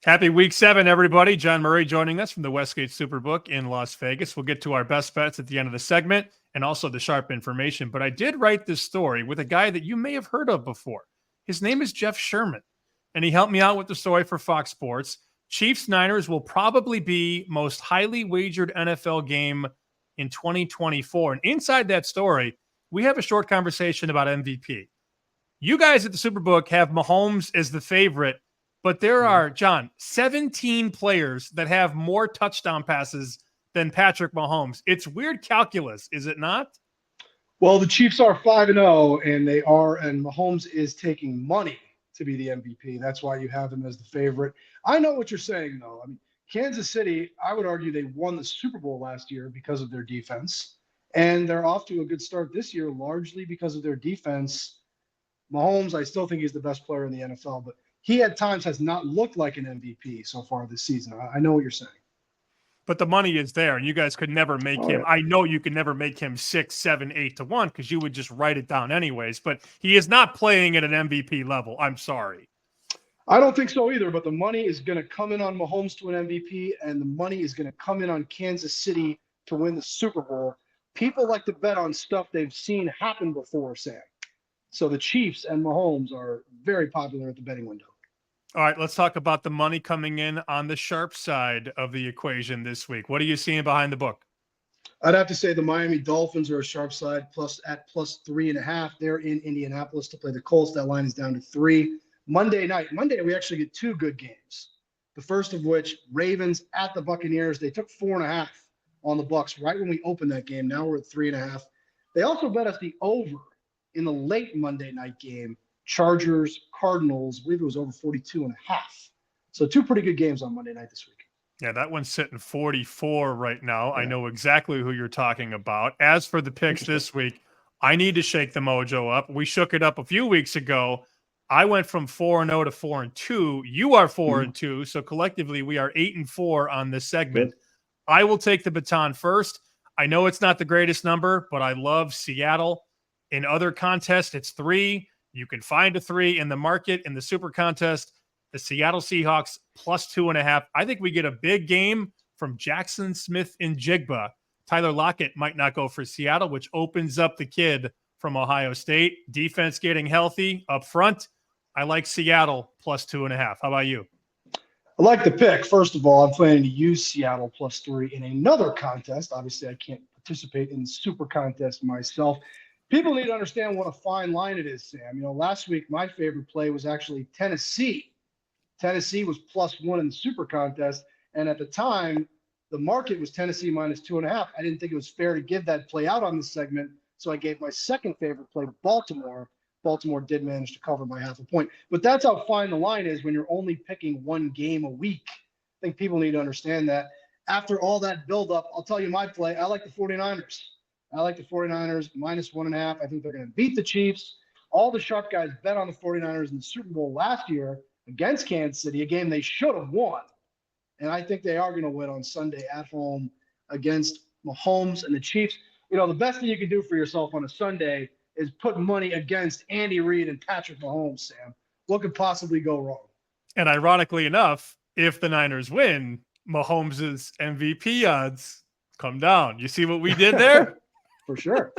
Happy week 7, everybody. John Murray joining us from the Westgate SuperBook in Las Vegas. We'll get to our best bets at the end of the segment and also the sharp information. But I did write this story with a guy that you may have heard of before. His name is Jeff Sherman, and he helped me out with the story for Fox Sports. Chiefs-Niners will probably be most highly wagered NFL game in 2024. And inside that story, we have a short conversation about MVP. You guys at the SuperBook have Mahomes as the favorite, but there are, John, 17 players that have more touchdown passes than Patrick Mahomes. It's weird calculus, is it not? Well, the Chiefs are 5-0, and Mahomes is taking money to be the MVP. That's why you have him as the favorite. I know what you're saying, though. I mean, Kansas City, I would argue they won the Super Bowl last year because of their defense, and they're off to a good start this year largely because of their defense. Mahomes, I still think he's the best player in the NFL, but he at times has not looked like an MVP so far this season. I know what you're saying. But the money is there, and you guys could never make him. I know you can never make him 6, 7, 8-1 because you would just write it down anyways. But he is not playing at an MVP level. I'm sorry. I don't think so either, but the money is going to come in on Mahomes to an MVP, and the money is going to come in on Kansas City to win the Super Bowl. People like to bet on stuff they've seen happen before, Sam. So the Chiefs and Mahomes are very popular at the betting window. All right, let's talk about the money coming in on the sharp side of the equation this week. What are you seeing behind the book? I'd have to say the Miami Dolphins are a sharp side at plus 3.5. They're in Indianapolis to play the Colts. That line is down to 3. Monday, we actually get 2 good games. The first of which, Ravens at the Buccaneers. They took 4.5 on the Bucs right when we opened that game. Now we're at 3.5. They also bet us the over in the late Monday night game. Chargers, Cardinals, I believe it was over 42.5. So 2 pretty good games on Monday night this week. Yeah, that one's sitting 44 right now. Yeah. I know exactly who you're talking about. As for the picks this week, I need to shake the mojo up. We shook it up a few weeks ago. I went from 4-0 to 4-2. You are 4-2. So collectively, we are 8-4 on this segment. Good. I will take the baton first. I know it's not the greatest number, but I love Seattle. In other contests, it's 3. You can find a 3 in the market. In the Super Contest, the Seattle Seahawks plus 2.5. I think we get a big game from Jackson Smith and Jigba. Tyler Lockett might not go for Seattle, which opens up the kid from Ohio State. Defense getting healthy up front. I like Seattle plus 2.5. How about you? I like the pick. First of all, I'm planning to use Seattle plus 3 in another contest. Obviously, I can't participate in the Super Contest myself. People need to understand what a fine line it is, Sam. You know, last week, my favorite play was actually Tennessee. Tennessee was plus 1 in the Super Contest. And at the time, the market was Tennessee minus 2.5. I didn't think it was fair to give that play out on this segment. So I gave my second favorite play, Baltimore. Baltimore did manage to cover by 0.5 point. But that's how fine the line is when you're only picking 1 game a week. I think people need to understand that. After all that buildup, I'll tell you my play. I like the 49ers. I like the 49ers minus 1.5. I think they're going to beat the Chiefs. All the sharp guys bet on the 49ers in the Super Bowl last year against Kansas City, a game they should have won. And I think they are going to win on Sunday at home against Mahomes and the Chiefs. You know, the best thing you can do for yourself on a Sunday is put money against Andy Reid and Patrick Mahomes, Sam. What could possibly go wrong? And ironically enough, if the Niners win, Mahomes' MVP odds come down. You see what we did there? For sure.